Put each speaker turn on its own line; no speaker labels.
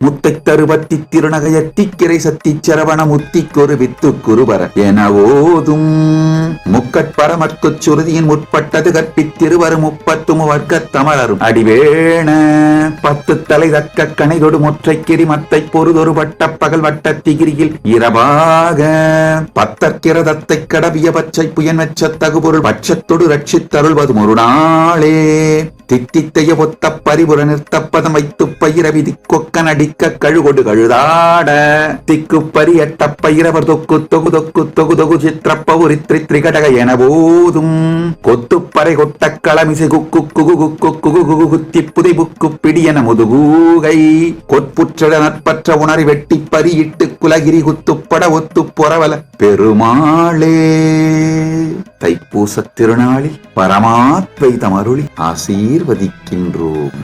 முத்தை தருபத்தி திருநகையத்தி கிரை சத்தி சரவண முத்திக்கொரு வித்து குருபர என ஓதும் முக்கட்பரமற்கு சுருதியின் முற்பட்டது கற்பித்திருவரும் 30 வர்க்க தமரரும் அடிவேண 10 தலை தக்க கணைதொடு முற்றைக்கிரி மத்தை பொறுதொரு வட்ட பகல் வட்ட திகிரியில் இரவாக பத்தற்கிரதத்தை கடவிய பச்சை புயன் வெச்ச தகுபொருள் பட்சத்தொடு ரட்சித்தருள்வது ஒரு நாளே தித்தித்தைய ஒத்த பரிபுர நிறுத்தப்பதம் வைத்து பயிர விதி கொக்கன் அடிக்க கழுகொடு கழுதாட திக்கு பரியட்ட பயிரவர் தொக்கு தொகு தொக்கு தொகு தொகு சித்திரப்பவுரி திரிகடக என போதும் கொத்துப்பறை கொட்ட களமிசை குக்கு குகு குக்கு குகு குகு குத்தி புதை புக்கு பிடியன முதுகூகை கொற்புற்ற நற்பற்ற உணரி வெட்டி பரியிட்டு குலகிரி குத்துப்பட ஒத்து பொறவல பெருமாளே. தைப்பூச திருநாளில் பரமாத்வைதம் அருளி ஆசீர்வதிக்கின்றோம்.